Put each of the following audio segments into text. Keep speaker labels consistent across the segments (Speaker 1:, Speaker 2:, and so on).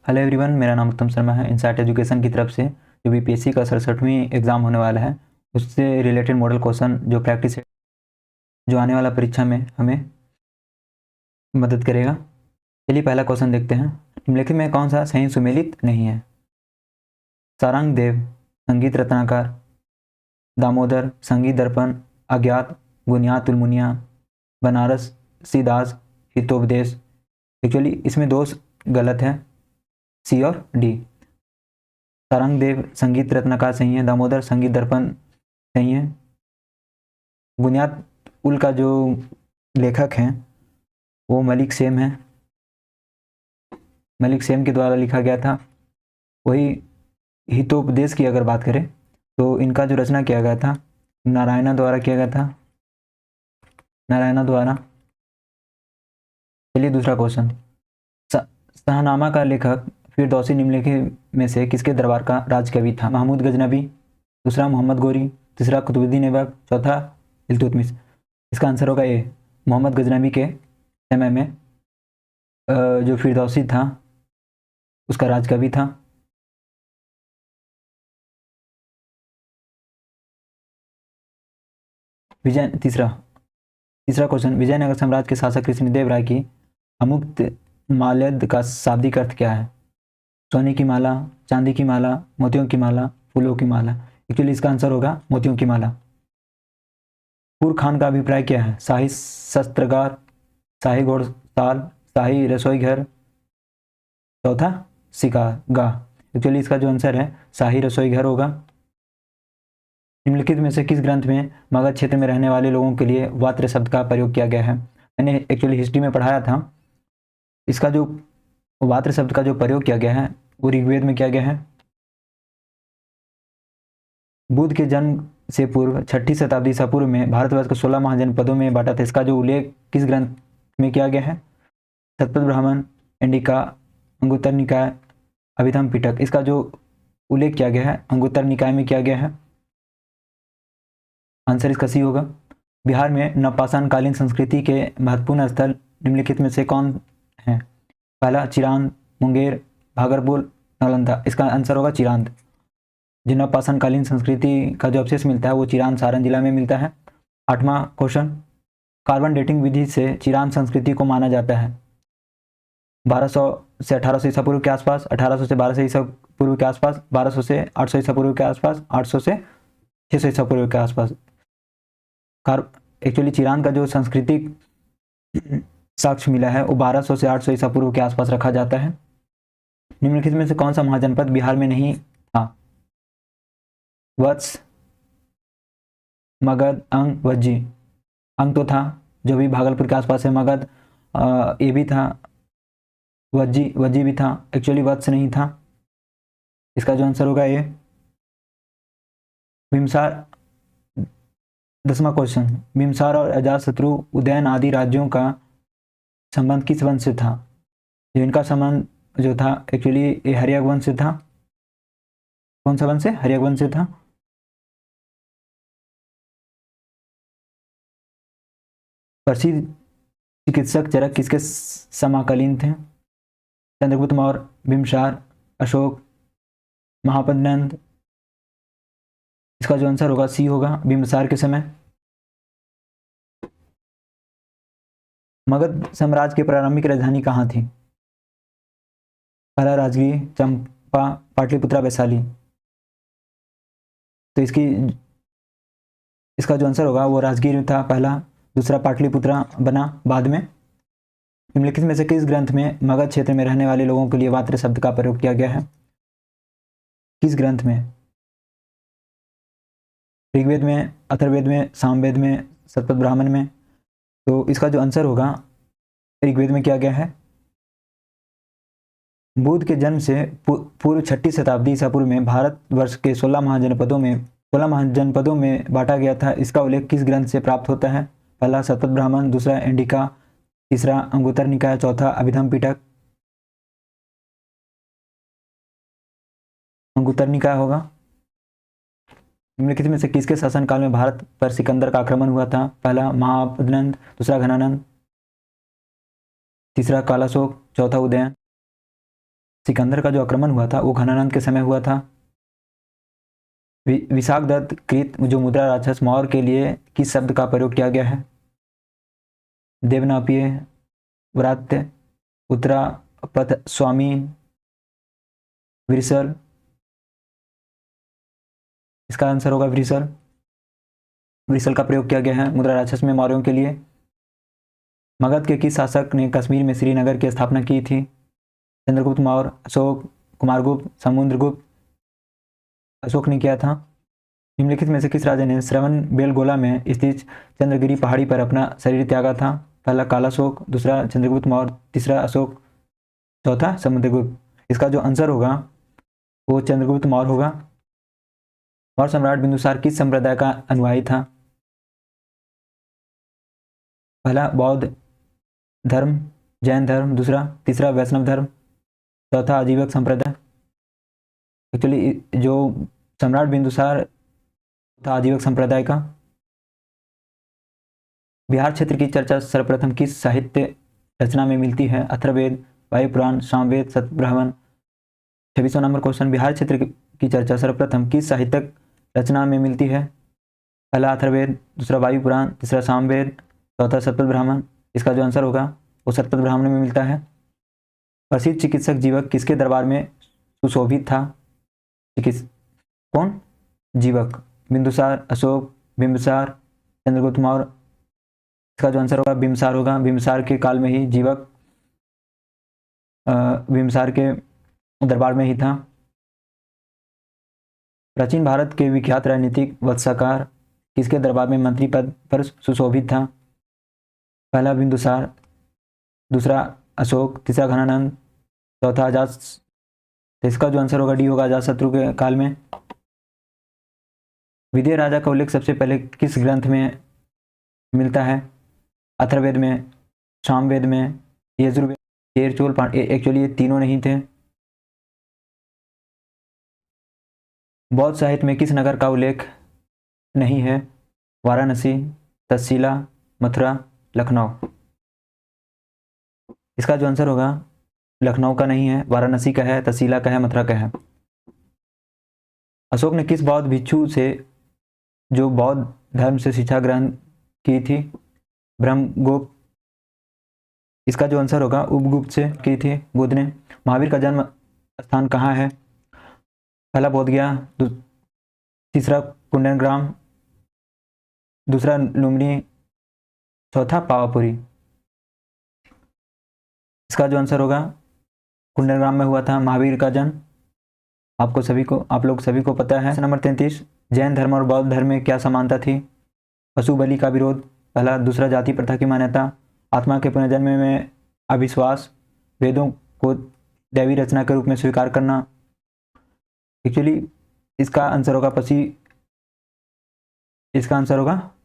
Speaker 1: Hello everyone, मेरा नाम उत्तम शर्मा है। इनसाइट एजुकेशन की तरफ से जो बीपीएससी का 67वीं एग्ज़ाम होने वाला है उससे रिलेटेड मॉडल क्वेश्चन जो प्रैक्टिस है जो आने वाला परीक्षा में हमें मदद करेगा। चलिए पहला क्वेश्चन देखते हैं। निम्नलिखित में कौन सा सही सुमेलित नहीं है? सारंग देव संगीत रत्नाकर, दामोदर संगीत दर्पण, अज्ञात गुनियात उलमुनिया, बनारस सीदास हितोपदेश। एक्चुअली इसमें दो गलत है, सी और डी। सारंगदेव संगीत रत्नाकर सही है, दामोदर संगीत दर्पण सही है। बुनियाद उल का जो लेखक हैं वो मलिक सेम है, मलिक सेम के द्वारा लिखा गया था। वही हितोपदेश की अगर बात करें तो इनका जो रचना किया गया था नारायणा द्वारा किया गया था, नारायणा द्वारा। चलिए दूसरा क्वेश्चन। शाहनामा का लेखक फिरदौसी निम्नलिखित में से किसके दरबार का राजकवि था? महमूद गजनबी, दूसरा मोहम्मद गोरी, तीसरा कुतुबुद्दीन ऐबक, चौथा इल्तुतमिश। इसका आंसर होगा ए, मोहम्मद गजनबी के समय में जो फिरदौसी था उसका राजकवि था। तीसरा क्वेश्चन। विजयनगर साम्राज्य के शासक कृष्णदेव राय की अमुक्त माल्यद का शाब्दिक अर्थ क्या है? सोने की माला, चांदी की माला, मोतियों की माला, फूलों की माला। एक्चुअली इसका आंसर होगा मोतियों की माला। पूर खान का अभिप्राय क्या है? शाही शस्त्रागार, शाही घोड़साल, शाही रसोई घर, चौथा शिकारगाह। एक्चुअली इसका जो आंसर है शाही रसोई घर होगा। निम्नलिखित में से किस ग्रंथ में मगध क्षेत्र में रहने वाले लोगों के लिए वात्र शब्द का प्रयोग किया गया है? मैंने एक्चुअली हिस्ट्री में पढ़ाया था। इसका जो वात्र शब्द का जो प्रयोग किया गया है वो ऋग्वेद में किया गया है। बुद्ध के जन्म से पूर्व 6ठी शताब्दी ईसा पूर्व में भारतवर्ष को 16 महाजनपदों में बांटा था। इसका जो उल्लेख किस ग्रंथ में किया गया है? शतपथ ब्राह्मण, इंडिका, अंगुत्तर निकाय, अभिधम पिटक। इसका जो उल्लेख किया गया है अंगुत्तर निकाय में किया गया है। आंसर इसका सी होगा। बिहार में नवपाषाण कालीन संस्कृति के महत्वपूर्ण स्थल निम्नलिखित में से कौन है? पहला चिरांद, मुंगेर, भागलपुर, नालंदा। इसका आंसर होगा चिरांद। जो नवपाषाण कालीन संस्कृति का जो अवशेष मिलता है वो चिरांद सारण जिला में मिलता है। 8वां क्वेश्चन। कार्बन डेटिंग विधि से चिरांद संस्कृति को माना जाता है 1200 से 1800 ईसा पूर्व के आसपास, 1800 से 1200 ईसा पूर्व के आसपास, 1200 से 800 ईसा पूर्व के आसपास, 800 से 600 ईसा पूर्व के आसपास। एक्चुअली चिरांद का जो सांस्कृतिक साक्ष्य मिला है वो 1200 से 800 ईसा पूर्व के आसपास रखा जाता है। निम्नलिखित में से कौन सा महाजनपद बिहार में नहीं था? वत्स, मगध, अंग, वज्जी। अंग तो था जो भी भागलपुर के आसपास है, मगध ये भी था, वज्जी भी था। एक्चुअली वत्स नहीं था। इसका जो आंसर होगा ये बिम्सार। 10वां क्वेश्चन। बिम्सार और अजातशत्रु, उदयन आदि राज्यों का संबंध किस वंश से था? जो इनका संबंध जो था एक्चुअली ये हर्यक वंश से था। कौन सा वंश से? हर्यक वंश से था। प्रसिद्ध चिकित्सक चरक किसके समकालीन थे? चंद्रगुप्त मौर्य, बिम्सार, अशोक, महापद्नंद। इसका जो आंसर होगा सी होगा, बिम्सार के समय। मगध साम्राज्य की प्रारंभिक राजधानी कहाँ थी? पहला राजगीर, चंपा, पाटलिपुत्रा, वैशाली। तो इसका जो आंसर होगा वो राजगीर था पहला, दूसरा पाटलिपुत्रा बना बाद में। निम्नलिखित में से किस ग्रंथ में मगध क्षेत्र में रहने वाले लोगों के लिए वात्र शब्द का प्रयोग किया गया है? किस ग्रंथ में? ऋग्वेद में, अथर्ववेद में, सामवेद में, शतपथ ब्राह्मण में। तो इसका जो आंसर होगा ऋग्वेद में किया गया है। बुद्ध के जन्म से पूर्व 6ठी शताब्दी ईसा पूर्व में भारतवर्ष के 16 महाजनपदों में बांटा गया था। इसका उल्लेख किस ग्रंथ से प्राप्त होता है? पहला शतपथ ब्राह्मण, दूसरा इंडिका, तीसरा अंगुत्तर निकाय, चौथा अभिधम पिटक। अंगुत्तर निकाय होगा। निम्नलिखित में से किसके शासनकाल में भारत पर सिकंदर का आक्रमण हुआ था? पहला महापद्नंद, दूसरा घनानंद, तीसरा कालाशोक, चौथा उदयन। सिकंदर का जो आक्रमण हुआ था वो घनानंद के समय हुआ था। विशाखदत्त कृत जो मुद्रा राक्षस मौर्य के लिए किस शब्द का प्रयोग किया गया है? देवनापिय, व्रात्य, उत्तरापथ स्वामी, वृषल। इसका आंसर होगा वृषल। वृषल का प्रयोग किया गया है मुद्रा राक्षस में मौर्यों के लिए। मगध के किस शासक ने कश्मीर में श्रीनगर की स्थापना की थी? चंद्रगुप्त मौर्य, अशोक, कुमारगुप्त, समुद्रगुप्त। अशोक ने किया था। निम्नलिखित में से किस राजा ने श्रवण बेलगोला में स्थित चंद्रगिरी पहाड़ी पर अपना शरीर त्यागा था? पहला कालाशोक, दूसरा चंद्रगुप्त मौर्य, तीसरा अशोक, चौथा समुद्रगुप्त। इसका जो आंसर होगा वो चंद्रगुप्त मौर्य होगा। मौर्य सम्राट बिंदुसार किस संप्रदाय का अनुयायी था? पहला बौद्ध धर्म, जैन धर्म, दूसरा तीसरा वैष्णव धर्म, चौथा आजीवक संप्रदाय। एक्चुअली जो सम्राट बिंदुसार था आजीवक संप्रदाय का। बिहार क्षेत्र की चर्चा सर्वप्रथम किस साहित्य रचना में मिलती है? अथर्ववेद, वायुपुराण, सामवेद, सतब्राह्मण। 26वां नंबर क्वेश्चन, बिहार क्षेत्र की चर्चा सर्वप्रथम किस साहित्यिक रचना में मिलती है? पहला अथर्ववेद, दूसरा वायुपुराण, तीसरा सामवेद, चौथा सतब्राह्मण। इसका जो आंसर होगा वो सतब्राह्मण में मिलता है। प्रसिद्ध चिकित्सक जीवक किसके दरबार में सुशोभित था? कौन? जीवक। बिंदुसार, अशोक, बिंबिसार, चंद्रगुप्त मौर्य। इसका जो आंसर होगा बिंबिसार होगा। बिंबिसार के काल में ही जीवक बिंबिसार के दरबार में ही था। प्राचीन भारत के विख्यात राजनीतिक वत्साकार किसके दरबार में मंत्री पद पर सुशोभित था? पहला बिंदुसार, दूसरा अशोक, तीसरा घनानंद, चौथा अजात। तो इसका जो आंसर होगा डी होगा, अजातशत्रु के काल में। विदेह राजा का उल्लेख सबसे पहले किस ग्रंथ में मिलता है? अथर्ववेद में, सामवेद में, यजुर्वेद, केरचोल पांड्य। एक्चुअली ये तीनों नहीं थे। बौद्ध साहित्य में किस नगर का उल्लेख नहीं है? वाराणसी, तक्षशिला, मथुरा, लखनऊ। इसका जो आंसर होगा लखनऊ का नहीं है, वाराणसी का है, तक्षशिला का है, मथुरा का है। अशोक ने किस बौद्ध भिक्षु से जो बौद्ध धर्म से शिक्षा ग्रहण की थी? ब्रह्मगुप्त। इसका जो आंसर होगा उपगुप्त से की थी बुद्ध ने। महावीर का जन्म स्थान कहाँ है? पहला बोध गया, तीसरा कुंडनग्राम, दूसरा लुम्बिनी, चौथा पावापुरी। इसका जो आंसर होगा कुंडनग्राम में हुआ था महावीर का जन्म। आप लोग सभी को पता है। नंबर 33, जैन धर्म और बौद्ध धर्म में क्या समानता थी? पशु बलि का विरोध, पहला, दूसरा जाति प्रथा की मान्यता, आत्मा के पुनर्जन्म में अविश्वास, वेदों को दैवी रचना के रूप में स्वीकार करना। एक्चुअली इसका आंसर होगा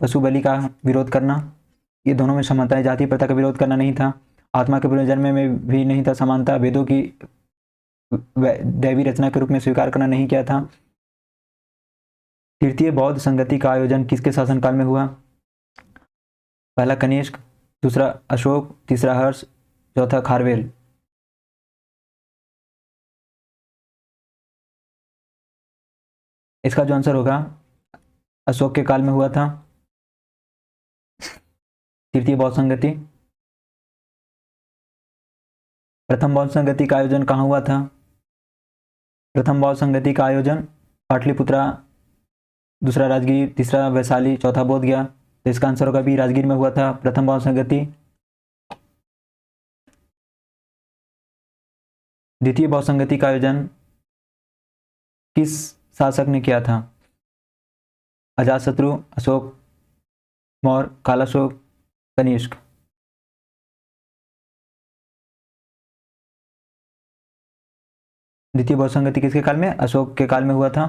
Speaker 1: पशु बलि का विरोध करना। ये दोनों में समानता है। जाति प्रथा का विरोध करना नहीं था, आत्मा के पुनर्जन्म में भी नहीं था समानता, वेदों की दैवी रचना के रूप में स्वीकार करना नहीं किया था। तृतीय बौद्ध संगति का आयोजन किसके शासनकाल में हुआ? पहला कनिष्क, दूसरा अशोक, तीसरा हर्ष, चौथा खारवेल। इसका जो आंसर होगा अशोक के काल में हुआ था तृतीय बौद्ध संगति। प्रथम बौद्ध संगति का आयोजन कहाँ हुआ था? प्रथम बौद्ध संगति का आयोजन पाटलिपुत्रा, दूसरा राजगीर, तीसरा वैशाली, चौथा बोध गया। तो इसका आंसर होगा भी राजगीर में हुआ था प्रथम बौद्ध संगति। द्वितीय बौद्ध संगति का आयोजन किस शासक ने किया था? अजातशत्रु, अशोक मौर्य, कालाशोक, कनिष्क। द्वितीय बौद्ध संगति किसके काल में? अशोक के काल में हुआ था।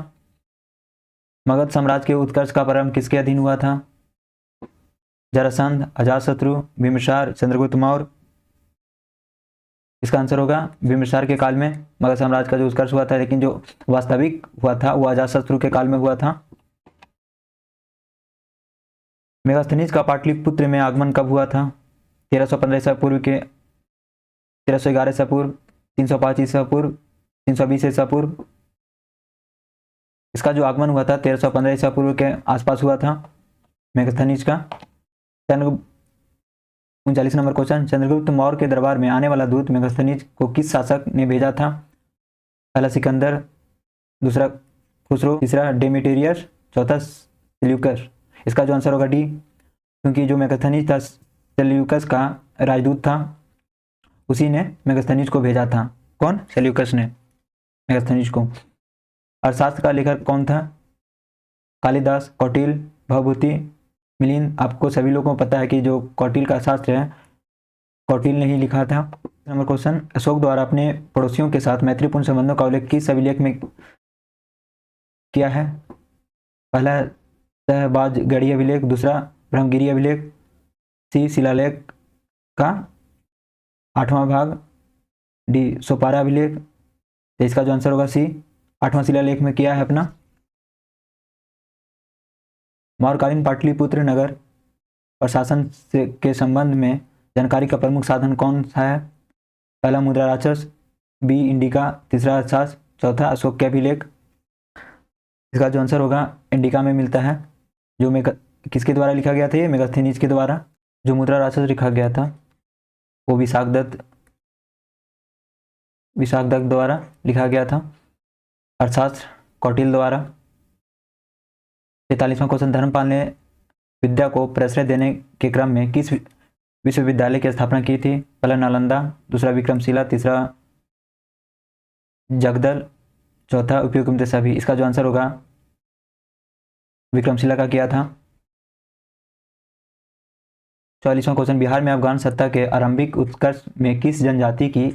Speaker 1: मगध साम्राज्य के उत्कर्ष का प्रारंभ किसके अधीन हुआ था? जरासंध, अजातशत्रु, बिंबिसार, चंद्रगुप्त मौर्य। इसका आंसर होगा बिंबिसार के काल में मगध साम्राज्य का जो उत्कर्ष हुआ था, लेकिन जो वास्तविक हुआ था वो अजातशत्रु के काल में हुआ था। मेगास्थनीज का पाटलिपुत्र में आगमन कब हुआ था? 1315 ईसा पूर्व के 1311 ईसा पूर्व, 305 ईसा पूर्व, 320 ईसा पूर्व। इसका जो आगमन हुआ था 1315 ईसा पूर्व के आसपास हुआ था मेगास्थनीज का। 39 नंबर क्वेश्चन, चंद्रगुप्त मौर्य के दरबार में आने वाला दूत मेगास्थनीज को किस शासक ने भेजा था? पहला सिकंदर, दूसरा खुसरो, तीसरा डेमेट्रियस, चौथा सेल्यूकस। इसका जो आंसर होगा डी, क्योंकि जो मेगास्थनीज था सेल्यूकस का राजदूत था, उसी ने मेगास्थनीज को भेजा था। कौन? सेल्यूकस ने मेगास्थनीज को। अर्थशास्त्र का लेखक कौन था? कालिदास, कौटिल्य, भवभूति, मिलिंद। आपको सभी लोगों को पता है कि जो कौटिल्य का शास्त्र है कौटिल्य ने ही लिखा था। नंबर क्वेश्चन, अशोक द्वारा अपने पड़ोसियों के साथ मैत्रीपूर्ण संबंधों का उल्लेख किस अभिलेख में किया है? पहला सहबाजगढ़ी अभिलेख, दूसरा ब्रह्मगिरी अभिलेख, सी शिलालेख का 8वां भाग, डी सोपारा अभिलेख। तो इसका जो आंसर होगा सी, 8वां शिलालेख में किया है अपना। मौर्यकालीन पाटलिपुत्र नगर प्रशासन से के संबंध में जानकारी का प्रमुख साधन कौन सा है? पहला मुद्रा राक्षस, बी इंडिका, तीसरा अर्थशास्त्र, चौथा अशोक के अभिलेख। इसका जो आंसर होगा इंडिका में मिलता है। जो किसके द्वारा लिखा गया था? ये मेगास्थनीज के द्वारा। जो मुद्रा राक्षस लिखा गया था वो विशाखदत्त द्वारा लिखा गया था। अर्थशास्त्र कौटिल्य द्वारा। 43वां क्वेश्चन, धर्मपाल ने विद्या को प्रश्रय देने के क्रम में किस विश्वविद्यालय की स्थापना की थी? पहला नालंदा, दूसरा विक्रमशिला, तीसरा जगदल, चौथा उपयोगिता सभी। इसका जो आंसर होगा विक्रमशिला का किया था। 44वां क्वेश्चन, बिहार में अफगान सत्ता के आरंभिक उत्कर्ष में किस जनजाति की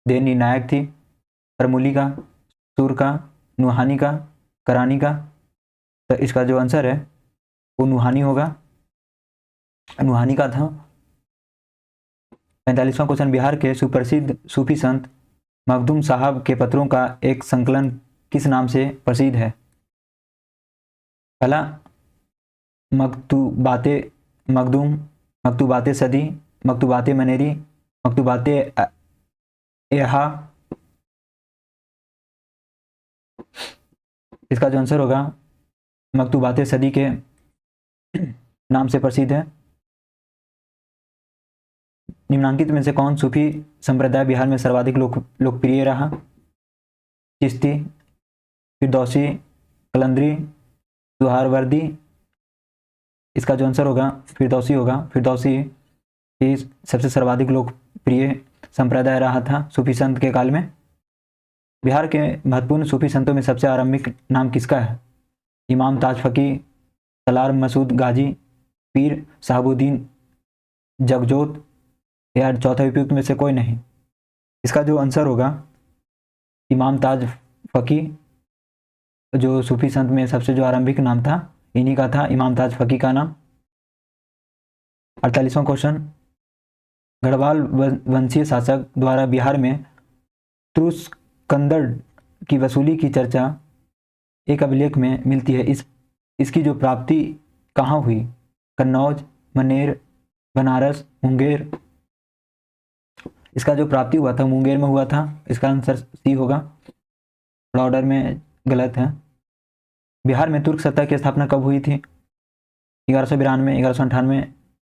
Speaker 1: देन निर्णायक थी? परमुली का, सूर का, नुहानी का, करानी का। तो इसका जो आंसर है वो नुहानी होगा, नुहानी का था। 45वां क्वेश्चन, बिहार के सुप्रसिद्ध सूफी संत मखदूम साहब के पत्रों का एक संकलन किस नाम से प्रसिद्ध है? पहला मकतूबाते मखदूम, मकतूबाते सदी, मकतूबाते मनेरी, मकतूबाते एहा। इसका जो आंसर होगा मकतूबाते सदी के नाम से प्रसिद्ध है। निम्नांकित में से कौन सूफी संप्रदाय बिहार में सर्वाधिक लोकप्रिय रहा? चिश्ती, फिरदौसी, कलंदरी, सुहारवर्दी। इसका जो आंसर होगा फिरदौसी होगा। फिरदौसी ही सबसे सर्वाधिक लोकप्रिय संप्रदाय रहा था सूफी संत के काल में। बिहार के महत्वपूर्ण सूफी संतों में सबसे आरंभिक नाम किसका है? इमाम ताज फकी, सलार मसूद गाजी, पीर साहबुद्दीन जगजोत, या चौथा उपयुक्त में से कोई नहीं। इसका जो आंसर होगा इमाम ताज फकी, जो सूफी संत में सबसे जो आरंभिक नाम था इन्हीं का था, इमाम ताज फकी का नाम। 48वां क्वेश्चन, गढ़वाल वंशीय शासक द्वारा बिहार में तुरुस्कंदर की वसूली की चर्चा एक अभिलेख में मिलती है। इसकी जो प्राप्ति कहाँ हुई? कन्नौज, मनेर, बनारस, मुंगेर। इसका जो प्राप्ति हुआ था मुंगेर में हुआ था। इसका आंसर सी होगा, थोड़ा ऑर्डर में गलत है। बिहार में तुर्क सत्ता की स्थापना कब हुई थी? 1192, 1198,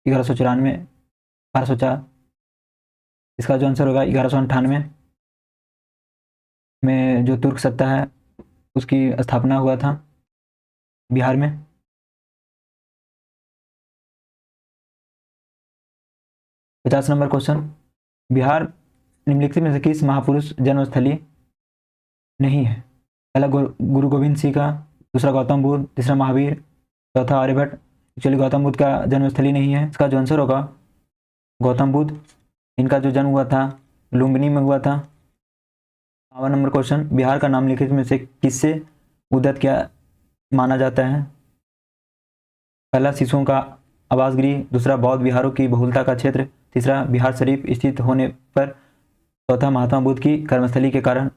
Speaker 1: 1194, 1204। इसका जो आंसर होगा 1198 में जो तुर्क सत्ता है उसकी स्थापना हुआ था बिहार में। 50 नंबर क्वेश्चन, बिहार निम्नलिखित में से किस महापुरुष जन्मस्थली नहीं है? पहला गुरु गोविंद सिंह का, दूसरा गौतम बुद्ध, तीसरा महावीर, चौथा आर्यभट्ट। एक्चुअली गौतम बुद्ध का जन्मस्थली नहीं है। इसका जो आंसर होगा गौतम बुद्ध, इनका जो जन्म हुआ था लुम्बिनी में हुआ था। 52 नंबर क्वेश्चन, बिहार का नाम लिखित में से किससे उद्धत क्या माना जाता है? पहला शिशुओं का आवास गृह, दूसरा बौद्ध विहारों की बहुलता का क्षेत्र, तीसरा बिहार शरीफ स्थित होने पर, चौथा महात्मा बुद्ध की कर्मस्थली के कारण।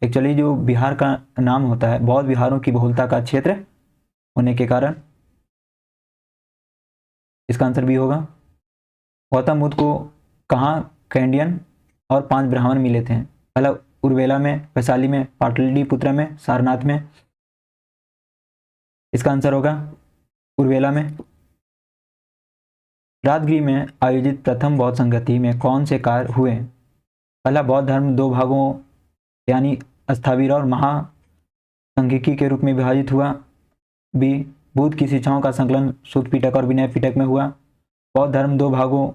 Speaker 1: एक्चुअली जो बिहार का नाम होता है बौद्ध विहारों की बहुलता का क्षेत्र होने के कारण। इसका आंसर भी होगा। गौतम बुद्ध को कहाँ कैंडियन और 5 ब्राह्मण मिले थे? पहला उर्वेला में, वैशाली में, पाटलिपुत्र में, सारनाथ में। इसका आंसर होगा उर्वेला में। राजगीर में आयोजित प्रथम बौद्ध संगति में कौन से कार्य हुए? पहला, बौद्ध धर्म दो भागों यानी स्थावीर और महासंघिकी के रूप में विभाजित हुआ। बी, बुद्ध की शिक्षाओं का संकलन सूत पिटक और विनय पिटक में हुआ। बौद्ध धर्म दो भागों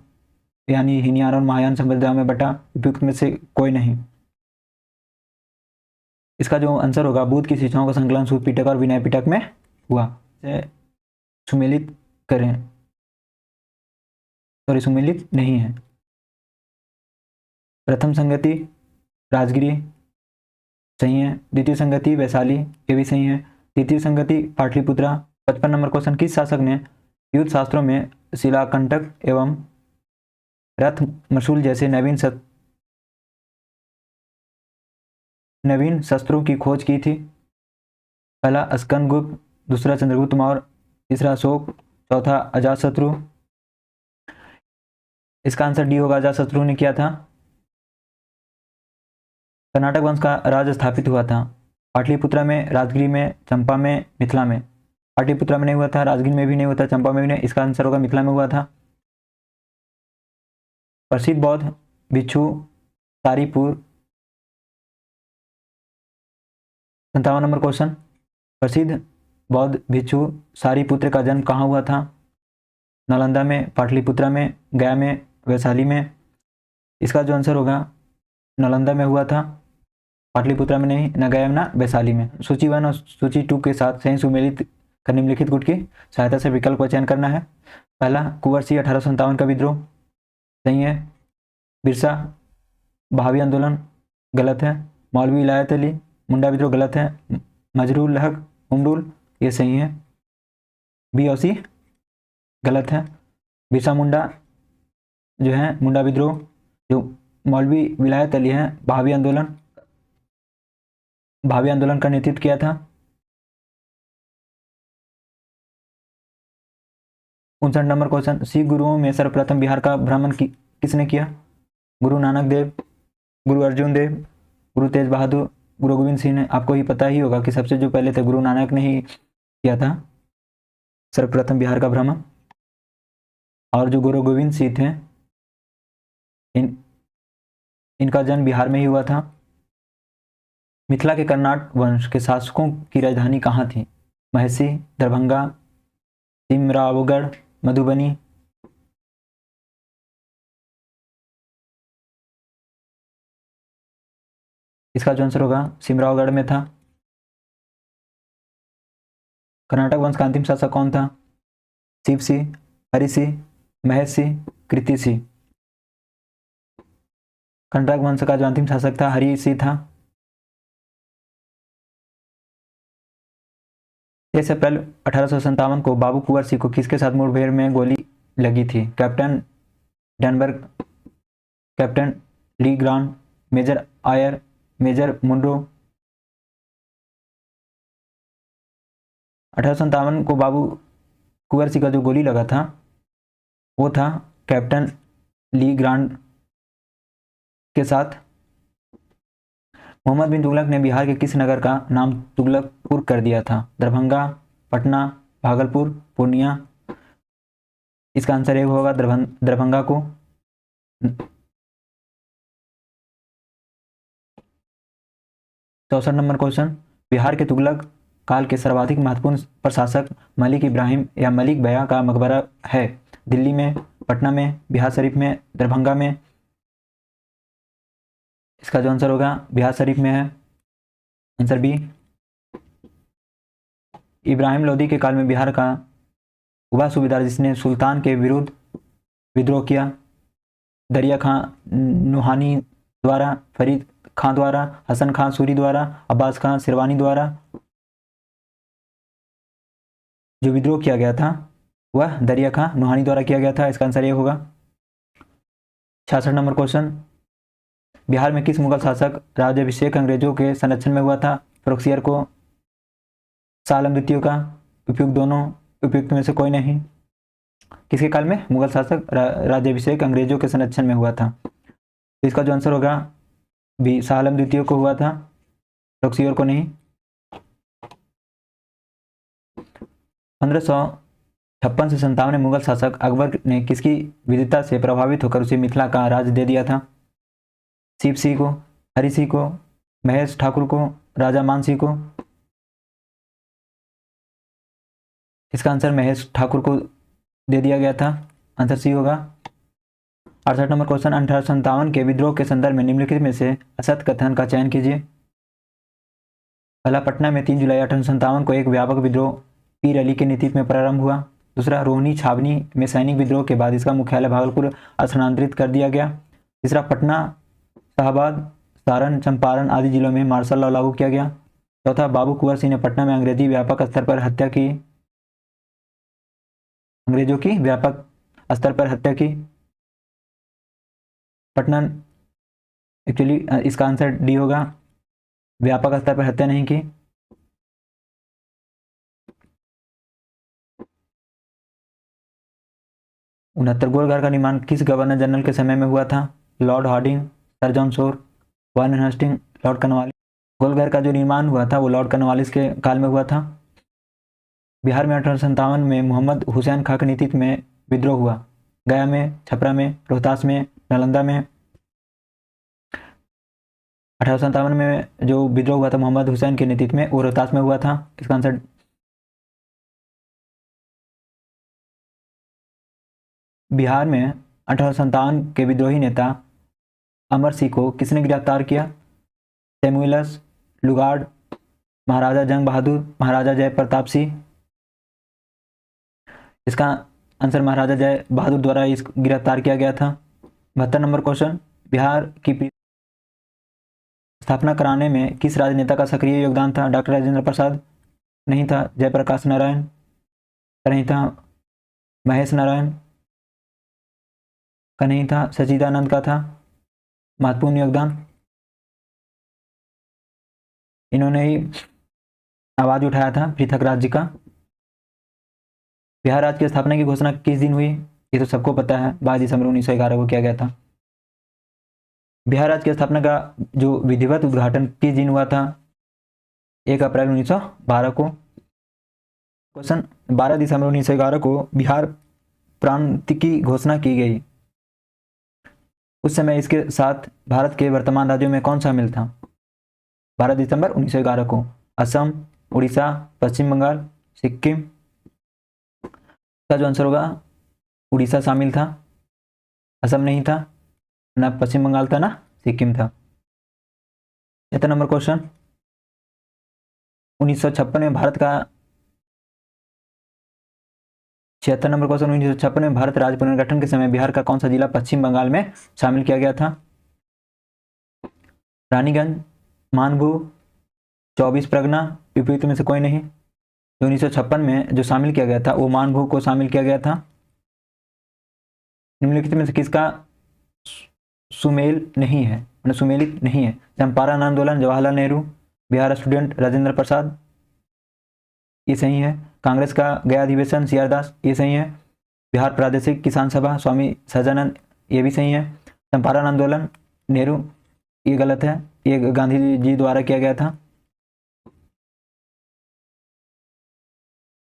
Speaker 1: यानी हीनयान और महायान संप्रदायों में बटा, उपयुक्त में से कोई नहीं। इसका जो आंसर होगा, बुद्ध की शिक्षाओं का संकलन सूत पिटक और विनय पिटक में हुआ। सुमेलित करें, सॉरी सुमेलित नहीं है। प्रथम संगति राजगिरी सही है, द्वितीय संगति वैशाली ये भी सही है, तृतीय संगति पाटलिपुत्रा। 55 नंबर क्वेश्चन, किस शासक ने युद्ध शास्त्रों में शिलाकंटक एवं रथ मसूल जैसे नवीन शस्त्रों की खोज की थी? पहला स्कंदगुप्त, दूसरा चंद्रगुप्त मौर्य, तीसरा अशोक, चौथा अजातशत्रु। इसका आंसर डी होगा, अजातशत्रु ने किया था। कर्नाटक वंश का राज स्थापित हुआ था पाटलिपुत्रा में, राजगिरी में, चंपा में, मिथिला में। पाटलिपुत्रा में नहीं हुआ था, राजगिरी में भी नहीं हुआ था, चंपा में भी नहीं। इसका आंसर होगा मिथिला में हुआ था। प्रसिद्ध बौद्ध भिक्षु सारीपुर। 57 नंबर क्वेश्चन, प्रसिद्ध बौद्ध भिक्षु सारीपुत्र का जन्म कहाँ हुआ था? नालंदा में, पाटलिपुत्रा में, गया में, वैशाली में। इसका जो आंसर होगा, नालंदा में हुआ था, पाटलिपुत्रा में नहीं, न गया में न वैशाली में। सूची 1 और सूची 2 के साथ सही सुमेलित कर निम्नलिखित गुट की सहायता से विकल्प का चयन करना है। पहला, कुंवर सिंह 1857 का विद्रोह सही है। बिरसा बहावी आंदोलन गलत है। मौलवी इलायत अली मुंडा विद्रोह गलत है। मजरूल हक उमरुल ये सही है। बी और सी गलत है। बिरसा मुंडा जो है मुंडा विद्रोह, जो मौलवी विलायत अली है बहावी आंदोलन का नेतृत्व किया था। 59 नंबर क्वेश्चन, सिख गुरुओं में सर्वप्रथम बिहार का भ्रमण किसने किया? गुरु नानक देव, गुरु अर्जुन देव, गुरु तेज बहादुर, गुरु गोविंद सिंह ने। आपको ही पता ही होगा कि सबसे जो पहले थे गुरु नानक ने ही किया था सर्वप्रथम बिहार का भ्रमण। और जो गुरु गोविंद सिंह थे इनका जन्म बिहार में ही हुआ था। मिथिला के कर्नाट वंश के शासकों की राजधानी कहाँ थी? महसी, दरभंगा, सिमरावगढ़, मधुबनी। इसका जो आंसर होगा सिमरावगढ़ में था। कर्नाटक वंश का अंतिम शासक कौन था? शिव सिंह, हरि सिंह, महेश सिंह, कृति सिंह। कर्नाटक वंश का जो अंतिम शासक था हरि सिंह था। 3 अप्रैल 1857 को बाबू कुंवर सिंह को किसके साथ मुठभेड़ में गोली लगी थी? कैप्टन डैनबर्ग, कैप्टन ली ग्रांड, मेजर आयर, मेजर मुंड्रो। 1857 को बाबू कुंवर सिंह का जो गोली लगा था वो था कैप्टन ली ग्रांड के साथ। मोहम्मद बिन तुगलक ने बिहार के किस नगर का नाम तुगलकपुर कर दिया था? दरभंगा, पटना, भागलपुर, पूर्णिया। इसका आंसर एक होगा दरभंगा को। चौसठ नंबर क्वेश्चन, बिहार के तुगलक काल के सर्वाधिक महत्वपूर्ण प्रशासक मलिक इब्राहिम या मलिक बया का मकबरा है? दिल्ली में, पटना में, बिहार शरीफ में, दरभंगा में। इसका जो आंसर होगा बिहार शरीफ में है, आंसर बी। इब्राहिम लोदी के काल में बिहार का वह सूबेदार जिसने सुल्तान के विरुद्ध विद्रोह किया? दरिया खां नुहानी द्वारा, फरीद खां द्वारा, हसन खां सूरी द्वारा, अब्बास खां सिरवानी द्वारा। जो विद्रोह किया गया था वह दरिया खां नुहानी द्वारा किया गया था। इसका आंसर ये होगा। 66 नंबर क्वेश्चन, बिहार में किस मुगल शासक राज्याभिषेक अंग्रेजों के संरक्षण में हुआ था? फ़र्रुखसियर को, शाह आलम द्वितीय का, उपयुक्त दोनों, उपयुक्त में से कोई नहीं। किसके काल में मुगल शासक राज्याभिषेक अंग्रेजों के संरक्षण में हुआ था? तो इसका जो आंसर होगा बी शाह आलम द्वितीय को हुआ था, लोग श्योर को नहीं। 1556 से 57 में मुगल शासक अकबर ने किसकी विद्वता से प्रभावित होकर उसे मिथिला का राज दे दिया था? शिव सिंह को, हरि सिंह को, महेश ठाकुर को, राजा मान सिंह को? इसका आंसर महेश ठाकुर को दे दिया गया था, आंसर सी होगा। 68 नंबर क्वेश्चन, 1857 के विद्रोह के संदर्भ में निम्नलिखित में से असत्य कथन का चयन कीजिए। पहला, पटना में 3 जुलाई 1857 को एक व्यापक विद्रोह पीर अली के नेतृत्व में प्रारंभ हुआ। दूसरा, रोहिणी छावनी में सैनिक विद्रोह के बाद इसका मुख्यालय भागलपुर स्थानांतरित कर दिया गया। तीसरा, पटना, शाहबाद, सारण, चंपारण आदि जिलों में मार्शल लॉ लागू किया गया। चौथा, बाबू कुंवर सिंह ने पटना में अंग्रेजों की व्यापक स्तर पर हत्या की। पटना, एक्चुअली इसका आंसर डी होगा, व्यापक स्तर पर हत्या नहीं की। उनहत्तर, गोलघर का निर्माण किस गवर्नर जनरल के समय में हुआ था? Lord Harding, sir John Shore, Warren Hastings, Lord Cornwallis? Golghar का जो निर्माण हुआ था वो लॉर्ड कॉर्नवालिस के काल में हुआ था। बिहार में 1857 में मोहम्मद हुसैन खां के नेतृत्व में विद्रोह हुआ। गया में, छपरा में, रोहतास में, नालंदा में? 1857 में जो विद्रोह हुआ था मोहम्मद हुसैन के नेतृत्व में, वो रोहतास में हुआ था। इसका आंसर बिहार में 1857 के विद्रोही नेता अमर सिंह को किसने गिरफ्तार किया? सैमुअल्स, लुगार्ड, महाराजा जंग बहादुर, महाराजा जय प्रताप सिंह? इसका आंसर महाराजा जय बहादुर द्वारा इस गिरफ्तार किया गया था। 72 नंबर क्वेश्चन, बिहार की स्थापना कराने में किस राजनेता का सक्रिय योगदान था? डॉक्टर राजेंद्र प्रसाद? नहीं था, जयप्रकाश नारायण? नहीं था, महेश नारायण? का नहीं था, सच्चिदानंद का था। महत्वपूर्ण योगदान, इन्होंने ही आवाज उठाया था पृथक राज्य का। बिहार राज्य की स्थापना की घोषणा किस दिन हुई? ये तो सबको पता है, 22 दिसंबर 1911 को किया गया था। बिहार राज्य की स्थापना का जो विधिवत उद्घाटन किस दिन हुआ था? 1 अप्रैल 1912 को। क्वेश्चन, 12 दिसंबर 1911 को बिहार प्रांत की घोषणा की गई। उस समय इसके साथ भारत के वर्तमान राज्यों में कौन शामिल था? 12 दिसंबर 1911 को असम, उड़ीसा, पश्चिम बंगाल, सिक्किम? का जो आंसर होगा उड़ीसा शामिल था, असम नहीं था, ना पश्चिम बंगाल था, ना सिक्किम था। 76 नंबर क्वेश्चन, 1956 में भारत का 76 नंबर क्वेश्चन, 1956 में भारत राज्य पुनर्गठन के समय बिहार का कौन सा जिला पश्चिम बंगाल में शामिल किया गया था? रानीगंज, मानभू, 24 परगना? उपयुक्त में से कोई नहीं। 1956 में जो शामिल किया गया था वो मानभू को शामिल किया गया था। निम्नलिखित में से किसका सुमेल नहीं है, मतलब सुमेलित नहीं है? चंपारण आंदोलन, जवाहरलाल नेहरू, बिहार स्टूडेंट, राजेंद्र प्रसाद? ये सही है। कांग्रेस का गया अधिवेशन, सी आर दास? ये सही है। बिहार प्रादेशिक किसान सभा, स्वामी सहजानंद? ये भी सही है। चंपारण आंदोलन, नेहरू? ये गलत है, ये गांधी जी द्वारा किया गया था।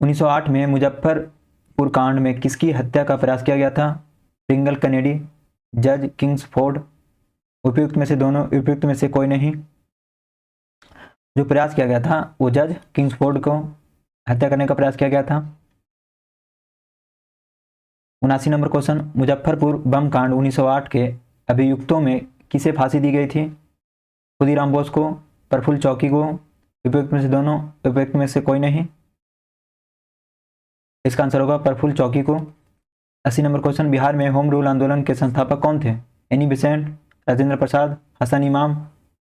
Speaker 1: 1908 में मुजफ्फरपुर कांड में किसकी हत्या का प्रयास किया गया था? प्रिंगल कैनेडी, जज किंग्सफोर्ड? उपयुक्त में से दोनों, उपयुक्त में से कोई नहीं। जो प्रयास किया गया था वो जज किंग्सफोर्ड को हत्या करने का प्रयास किया गया था। 79 नंबर क्वेश्चन, मुजफ्फरपुर बम कांड 1908 के अभियुक्तों में किसे फांसी दी गई थी? खुदीराम बोस को, प्रफुल्ल चौकी को? उपयुक्त में से दोनों, उपयुक्त में से कोई नहीं। इसका आंसर होगा प्रफुल्ल चौकी को। 80 नंबर क्वेश्चन, बिहार में होम रूल आंदोलन के संस्थापक कौन थे? एनी बेसेंट, राजेंद्र प्रसाद, हसन इमाम,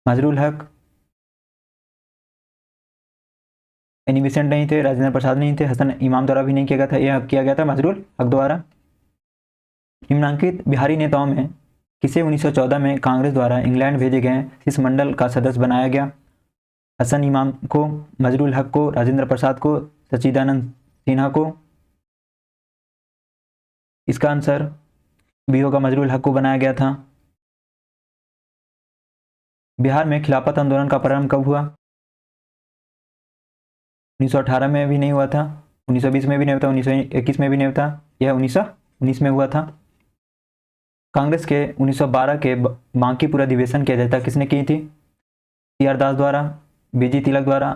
Speaker 1: मजरूल हक? एनी बेसेंट नहीं थे, राजेंद्र प्रसाद नहीं थे, हसन इमाम द्वारा भी नहीं किया गया था, यह किया गया था मजरूल हक द्वारा। निम्नांकित बिहारी नेताओं में किसे 1914 में कांग्रेस द्वारा इंग्लैंड भेजे गए शिष्टमंडल का सदस्य बनाया गया? हसन इमाम को, मजरूल हक को, राजेंद्र प्रसाद को, सच्चिदानंद सिन्हा को? इसका आंसर बी होगा, मजरूल हक को बनाया गया था। बिहार में खिलाफत आंदोलन का प्रारंभ कब हुआ? 1918 में भी नहीं हुआ था, 1920 में भी नहीं हुआ था, 1921 में भी नहीं हुआ था, यह 1919 में हुआ था। कांग्रेस के 1912 के बांकीपुर अधिवेशन की अध्यक्षता किसने की थी? टी.आर. दास द्वारा, बीजी तिलक द्वारा,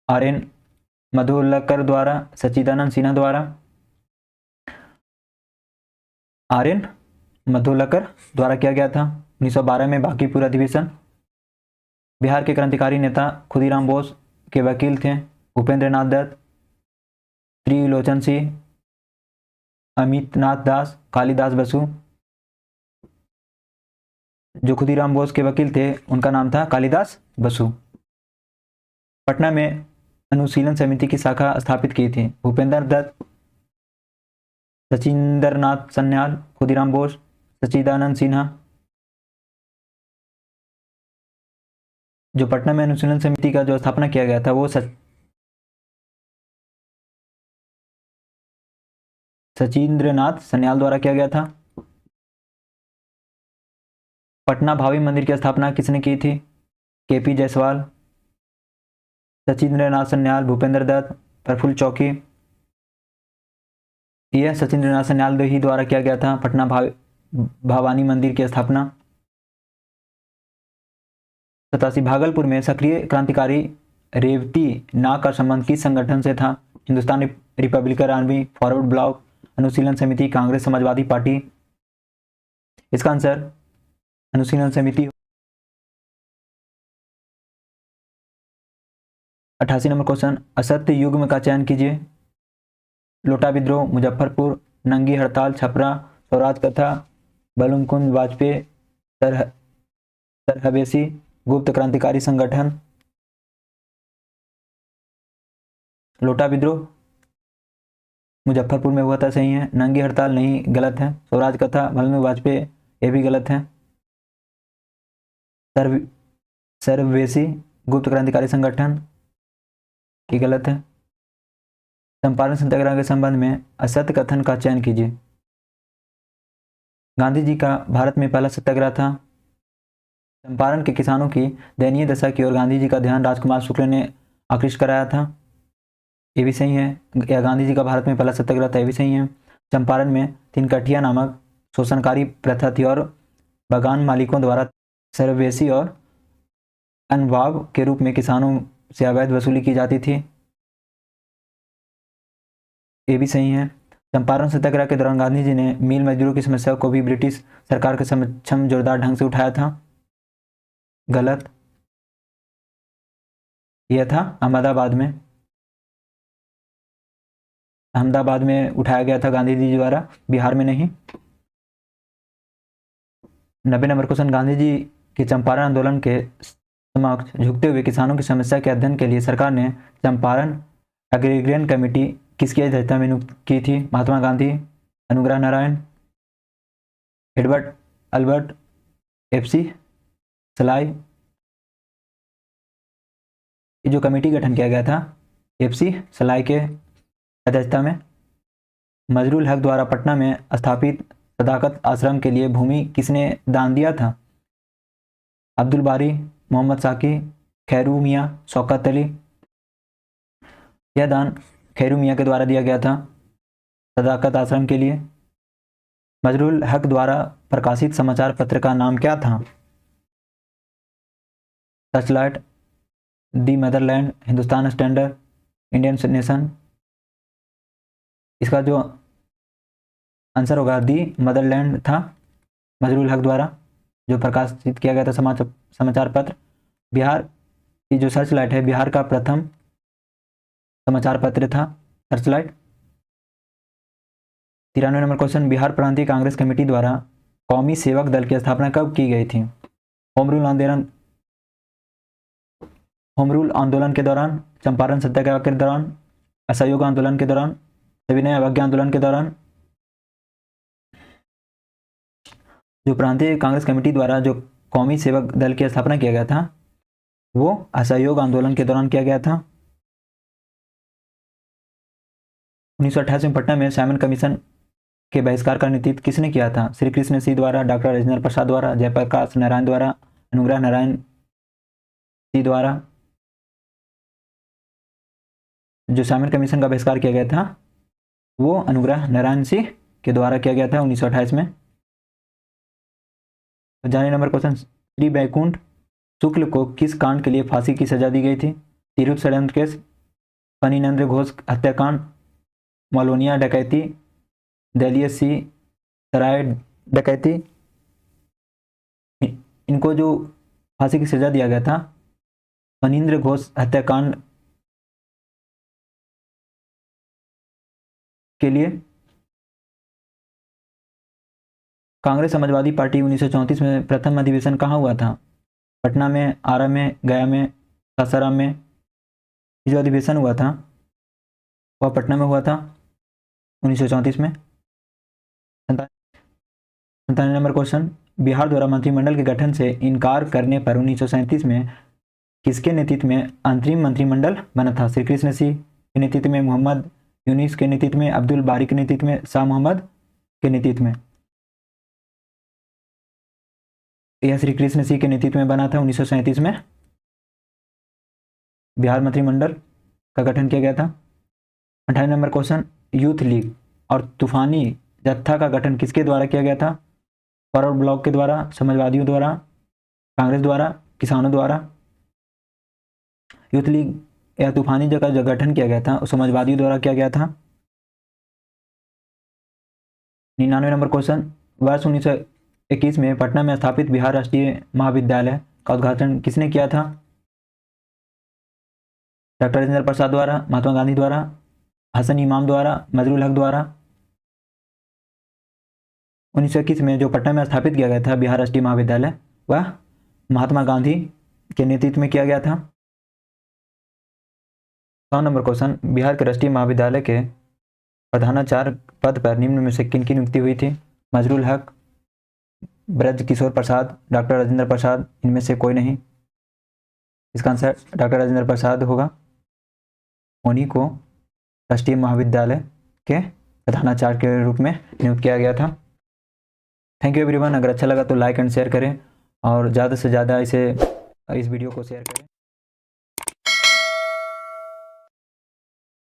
Speaker 1: आर.एन. मधुलकर द्वारा, सच्चिदानंद सिन्हा द्वारा। आर.एन. मधुलकर द्वारा किया गया था 1912 में बांकीपुर अधिवेशन। बिहार के क्रांतिकारी नेता खुदीराम बोस के वकील थे उपेंद्र नाथ दत्त, त्रिलोचन सिंह, अमितनाथ दास, कालिदास बसु। जो खुदीराम बोस के वकील थे उनका नाम था कालिदास बसु। पटना में अनुशीलन समिति की शाखा स्थापित की थी भूपेंद्र दत्त, सचिंद्र नाथ सन्याल, खुदीराम बोस, सच्चिदानंद सिन्हा। जो पटना में अनुशीलन समिति का जो स्थापना किया गया था वो सचिंद्र नाथ सन्याल द्वारा किया गया था। पटना भावी मंदिर की स्थापना किसने की थी? के.पी. जायसवाल, सचिंद्र नाथ सन्याल, भूपेंद्र दत्त, प्रफुल्ल चौकी। यह सचिंद्र नाथ सन्याल ही द्वारा किया गया था पटना भवानी मंदिर की स्थापना। 87 भागलपुर में सक्रिय क्रांतिकारी रेवती नाग का संबंध किस संगठन से था? Hindustan Republican Army, Forward Bloc, Anushilan Samiti, Congress Samajwadi party. इसका answer Anushilan Samiti. 88 number question, असत्य युग्म का चयन कीजिए। लोटा विद्रोह, मुजफ्फरपुर, नंगी हड़ताल, छपरा, स्वराज कथा, बलुमकुंज वाजपेयी, सरहवेसी, गुप्त क्रांतिकारी संगठन। लोटा विद्रोह मुजफ्फरपुर में हुआ था, सही है। नंगी हड़ताल नहीं, गलत है। स्वराज कथा, बलुमकुंज वाजपेयी, ये भी गलत है। सरहवेसी गुप्त क्रांतिकारी संगठन, ये गलत है। चंपारण सत्याग्रह के संबंध में असत्य कथन का चयन कीजिए। गांधी जी का भारत में पहला सत्याग्रह था। चंपारण के किसानों की दयनीय दशा की ओर गांधी जी का ध्यान राजकुमार शुक्ल ने आकृष्ट कराया था, ये भी सही है। या गांधी जी का भारत में पहला सत्याग्रह था, ये भी सही है। चंपारण में तिनकठिया नामक शोषणकारी प्रथा थी और बागान मालिकों द्वारा सरवेसी और अनवाब के रूप में किसानों से अवैध वसूली की जाती थी, ये भी सही है। चंपारण सत्याग्रह के दौरान गांधी जी ने मिल मजदूरों की समस्या को भी ब्रिटिश सरकार के समक्षम जोरदार ढंग से उठाया था, गलत। यह था अहमदाबाद में उठाया गया था गांधी जी द्वारा, बिहार में नहीं। 90 नंबर क्वेश्चन, गांधी जी के चंपारण आंदोलन के समक्ष झुकते हुए किसानों की समस्या के अध्ययन के लिए सरकार ने चंपारण एग्रीग्रेन कमेटी किसकी अध्यक्षता में नियुक्त की थी? Mahatma Gandhi, Anugrah Narayan, Albert, FC. सलाई। ये जो कमेटी गठन किया गया था एफ.सी. सलाई के अध्यक्षता में। मजरूल हक द्वारा पटना में स्थापित सदाकत आश्रम के लिए भूमि किसने दान दिया था? अब्दुल बारी, मोहम्मद साकी, खैरू मियाँ, शौकत अली। यह दान खैरू मियाँ के द्वारा दिया गया था सदाकत आश्रम के लिए। मजरूल हक द्वारा प्रकाशित समाचार पत्र का नाम क्या था? Searchlight, the Motherland, Hindustan Standard, Indian Nation. इसका जो आंसर होगा दी मदरलैंड था मजरूल हक द्वारा जो प्रकाशित किया गया था समाचार पत्र। बिहार की जो सर्चलाइट है बिहार का प्रथम समाचार पत्र था सर्चलाइट। 93 नंबर क्वेश्चन, बिहार प्रांतीय कांग्रेस कमेटी द्वारा कौमी सेवक दल की स्थापना कब की गई थी? होम रूल आंदोलन के दौरान, चंपारण सत्याग्रह के दौरान, असहयोग आंदोलन के दौरान, सविनय अवज्ञा आंदोलन के दौरान। जो प्रांतीय कांग्रेस कमेटी द्वारा जो कौमी सेवक दल की स्थापना किया गया था वो असहयोग आंदोलन के दौरान किया गया था। 1928 में पटना में साइमन कमीशन के बहिष्कार का नेतृत्व किसने किया था? श्री कृष्ण सिंह द्वारा, डॉक्टर राजेंद्र प्रसाद द्वारा, जयप्रकाश नारायण द्वारा, अनुग्रह नारायण सी द्वारा। जो सामर कमीशन का बहिष्कार किया गया था वो अनुग्रह नारायण सिंह के द्वारा किया गया था 1928 में। तो जाने नंबर क्वेश्चन, श्री बैकुंठ शुक्ल को किस कांड के लिए फांसी की सजा दी गई थी? तिरुप षड्यंत्र केस, फणीनंद्र घोष हत्याकांड, मोलोनिया डकैती, दलिया सी सराय डकैती। इनको जो फांसी की सजा दिया गया था फणींद्र घोष हत्याकांड के लिए। कांग्रेस समाजवादी पार्टी 1934 में प्रथम अधिवेशन कहाँ हुआ था? पटना में, आरा में, गया में, सासाराम में। जो अधिवेशन हुआ था वह पटना में हुआ था 1934 में। 97 नंबर क्वेश्चन, बिहार द्वारा मंत्रिमंडल के गठन से इनकार करने पर 1937 में किसके नेतृत्व में अंतरिम मंत्रिमंडल बना था? श्री कृष्ण सिंह के नेतृत्व में, मोहम्मद यूनिस के नेतृत्व में, अब्दुल बारी के नेतृत्व में, शाह मोहम्मद के नेतृत्व में। यह श्री कृष्ण सिंह के नेतृत्व में बना था 1937 में। बिहार मंत्रिमंडल का गठन किया गया था। 28 नंबर क्वेश्चन, यूथ लीग और तूफानी जत्था का गठन किसके द्वारा किया गया था? फॉरवर्ड ब्लॉक के द्वारा, समाजवादियों द्वारा, कांग्रेस द्वारा, किसानों द्वारा। यूथ लीग या तूफानी जत्था का जो गठन किया गया था वो समाजवादियों द्वारा किया गया था। 99 नंबर क्वेश्चन, वर्ष 1921 में पटना में स्थापित बिहार राष्ट्रीय महाविद्यालय का उद्घाटन किसने किया था? डॉक्टर राजेंद्र प्रसाद द्वारा, महात्मा गांधी द्वारा, हसन इमाम द्वारा, मजरुल हक द्वारा। 1921 में जो पटना में स्थापित किया गया था बिहार राष्ट्रीय महाविद्यालय वह महात्मा गांधी के नेतृत्व में किया गया था। 100 नंबर क्वेश्चन, बिहार के राष्ट्रीय महाविद्यालय के प्रधानाचार्य पद पर निम्न में से किन की नियुक्ति हुई थी? मजरुल हक, ब्रज किशोर प्रसाद, डॉक्टर राजेंद्र प्रसाद, इनमें से कोई नहीं। इसका आंसर डॉक्टर राजेंद्र प्रसाद होगा। उन्हीं को राष्ट्रीय महाविद्यालय के प्रधानाचार्य के रूप में नियुक्त किया गया था। Thank you everyone. अगर अच्छा लगा तो लाइक एंड शेयर करें और ज़्यादा से ज़्यादा इस वीडियो को शेयर करें।